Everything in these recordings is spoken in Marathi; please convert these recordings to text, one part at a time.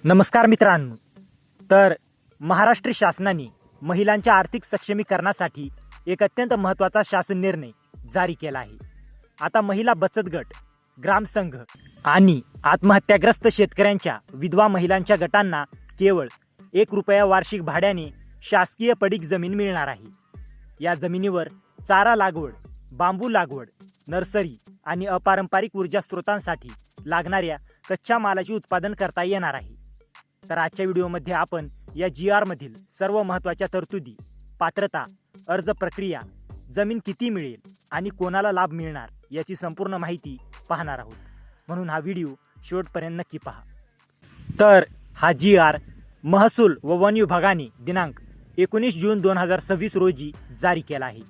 नमस्कार मित्रांनो. तर महाराष्ट्र शासनाने महिलांच्या आर्थिक सक्षमीकरणासाठी एक अत्यंत महत्त्वाचा शासन निर्णय जारी केला आहे. आता महिला बचत गट, ग्रामसंघ आणि आत्महत्याग्रस्त शेतकऱ्यांच्या विधवा महिलांच्या गटांना केवळ ₹1 वार्षिक भाड्याने शासकीय पडीक जमीन मिळणार आहे. या जमिनीवर चारा लागवड, बांबू लागवड, नर्सरी आणि अपारंपरिक ऊर्जा स्रोतांसाठी लागणाऱ्या कच्च्या मालाचे उत्पादन करता येणार आहे. तर आजच्या व्हिडिओमध्ये आपण या GR मधील सर्व महत्त्वाच्या तरतुदी, पात्रता, अर्ज प्रक्रिया, जमीन किती मिळेल आणि कोणाला लाभ मिळणार याची संपूर्ण माहिती पाहणार आहोत. म्हणून हा व्हिडिओ शेवटपर्यंत नक्की पहा. तर हा GR महसूल व वन विभागाने दिनांक 19 जून 2026 रोजी जारी केला आहे.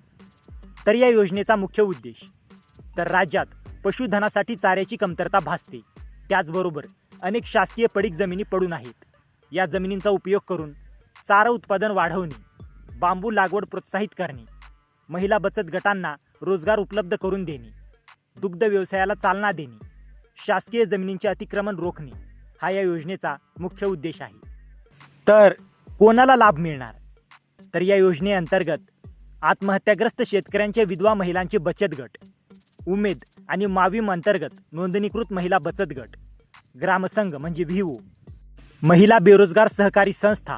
तर या योजनेचा मुख्य उद्देश तर राज्यात पशुधनासाठी चाऱ्याची कमतरता भासते. त्याचबरोबर अनेक शासकीय पडीक जमिनी पडून आहेत. या जमिनींचा उपयोग करून चारा उत्पादन वाढवणे, बांबू लागवड प्रोत्साहित करणे, महिला बचत गटांना रोजगार उपलब्ध करून देणे, दुग्ध व्यवसायाला चालना देणे, शासकीय जमिनींचे अतिक्रमण रोखणे हा या योजनेचा मुख्य उद्देश आहे. तर कोणाला लाभ मिळणार? तर या योजनेअंतर्गत आत्महत्याग्रस्त शेतकऱ्यांच्या विधवा महिलांचे बचत गट, उमेद आणि माविम अंतर्गत नोंदणीकृत महिला बचत गट, ग्रामसंघ म्हणजे VO, महिला बेरोजगार सहकारी संस्था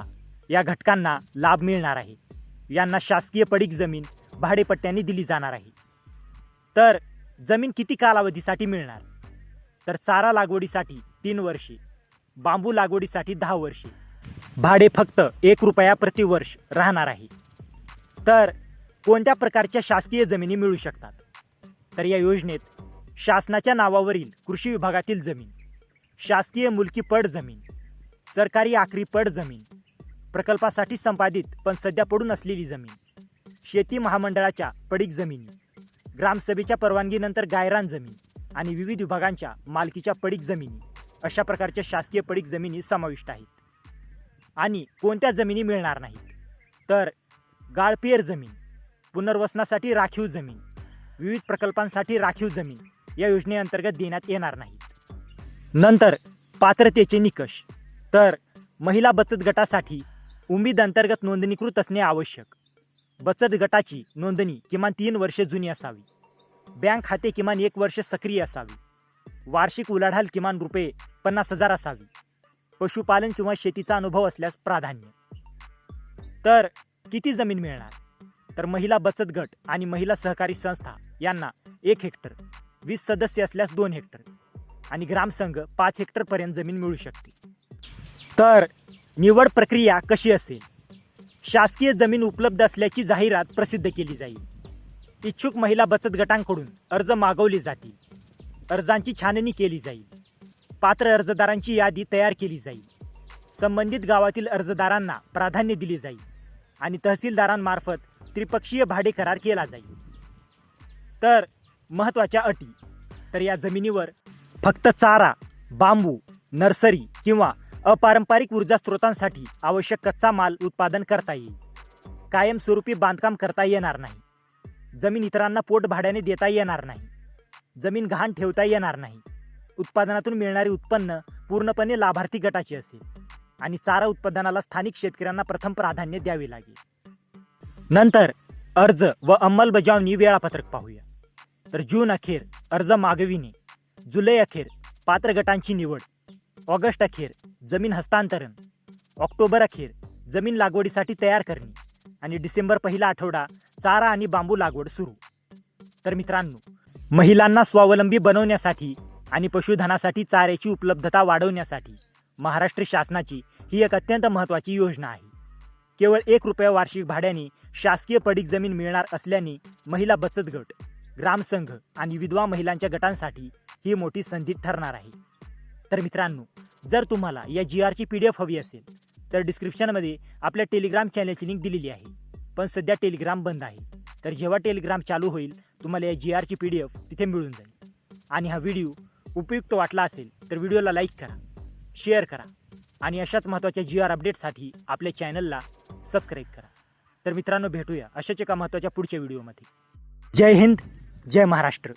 या घटकांना लाभ मिळणार आहे. यांना शासकीय पडीक जमीन भाडेपट्ट्याने दिली जाणार आहे. तर जमीन किती कालावधीसाठी मिळणार? तर चारा लागवडीसाठी 3 वर्षे, बांबू लागवडीसाठी 10 वर्षे, भाडे फक्त ₹1 प्रति वर्ष राहणार आहे. तर कोणत्या प्रकारच्या शासकीय जमिनी मिळू शकतात? तर या योजनेत शासनाच्या नावावरील कृषी विभागातील जमीन, शासकीय मुलकी पड जमीन, सरकारी आखरी पड जमीन, प्रकल्पासाठी संपादित पण सध्या पडून असलेली जमीन, शेती महामंडळाच्या पडीक जमिनी, ग्रामसभेच्या परवानगीनंतर गायरान जमीन आणि विविध विभागांच्या मालकीच्या पडीक जमिनी अशा प्रकारच्या शासकीय पडीक जमिनी समाविष्ट आहेत. आणि कोणत्या जमिनी मिळणार नाहीत? तर गाळपेर जमीन, पुनर्वसनासाठी राखीव जमीन, विविध प्रकल्पांसाठी राखीव जमीन या योजनेअंतर्गत देण्यात येणार नाहीत. नंतर पात्रतेचे निकष. तर महिला बचत गटासाठी उमेद अंतर्गत नोंदणीकृत असणे आवश्यक. बचत गटाची नोंदणी किमान 3 वर्षे जुनी असावी. बँक खाते किमान 1 वर्ष सक्रिय असावे. वार्षिक उलाढाल किमान ₹50,000 असावी. पशुपालन किंवा शेतीचा अनुभव असल्यास प्राधान्य. तर किती जमीन मिळणार? तर महिला बचत गट आणि महिला सहकारी संस्था यांना 1 हेक्टर, 20 सदस्य असल्यास 2 हेक्टर आणि ग्रामसंघ 5 हेक्टरपर्यंत जमीन मिळू शकते. तर निवड प्रक्रिया कशी असेल? शासकीय जमीन उपलब्ध असल्याची जाहिरात प्रसिद्ध केली जाईल. इच्छुक महिला बचत गटांकडून अर्ज मागवले जातील. अर्जांची छाननी केली जाईल. पात्र अर्जदारांची यादी तयार केली जाईल. संबंधित गावातील अर्जदारांना प्राधान्य दिले जाईल आणि तहसीलदारांमार्फत त्रिपक्षीय भाडे करार केला जाईल. तर महत्त्वाच्या अटी. तर या जमिनीवर फक्त चारा, बांबू, नर्सरी किंवा अपारंपरिक ऊर्जा स्रोतांसाठी आवश्यक कच्चा माल उत्पादन करता येईल. कायमस्वरूपी बांधकाम करता येणार नाही. जमीन इतरांना पोट भाड्याने देता येणार नाही. जमीन गहाण ठेवता येणार नाही. उत्पादनातून मिळणारे उत्पन्न पूर्णपणे लाभार्थी गटाचे असेल आणि चारा उत्पादनाला स्थानिक शेतकऱ्यांना प्रथम प्राधान्य द्यावे लागेल. नंतर अर्ज व अंमलबजावणी वेळापत्रक पाहूया. तर जून अखेर अर्ज मागविणे, जुलै अखेर पात्र गटांची निवड, ऑगस्ट अखेर जमीन हस्तांतरण, ऑक्टोबर अखेर जमीन लागवडीसाठी तयार करणे आणि डिसेंबर पहिला आठवडा चारा आणि बांबू लागवड सुरू. तर मित्रांनो, महिलांना स्वावलंबी बनवण्यासाठी आणि पशुधनासाठी चाऱ्याची उपलब्धता वाढवण्यासाठी महाराष्ट्र शासनाची ही एक अत्यंत महत्त्वाची योजना आहे. केवळ ₹1 वार्षिक भाड्याने शासकीय पडीक जमीन मिळणार असल्याने महिला बचत गट, ग्रामसंघ आणि विधवा महिलांच्या गटांसाठी ही मोठी संधी ठरणार आहे. तर मित्रांनो, जर तुम्हाला या GRची PDF हवी असेल तर डिस्क्रिप्शनमध्ये आपल्या टेलिग्राम चॅनलची लिंक दिलेली आहे. पण सध्या टेलिग्राम बंद आहे. तर जेव्हा टेलिग्राम चालू होईल तुम्हाला या GRची PDF तिथे मिळून जाईल. आणि हा व्हिडिओ उपयुक्त वाटला असेल तर व्हिडिओला लाईक करा, शेअर करा आणि अशाच महत्त्वाच्या GR अपडेटसाठी आपल्या चॅनलला सबस्क्राईब करा. तर मित्रांनो, भेटूया अशाच एका महत्त्वाच्या पुढच्या व्हिडिओमध्ये. जय हिंद, जय महाराष्ट्र.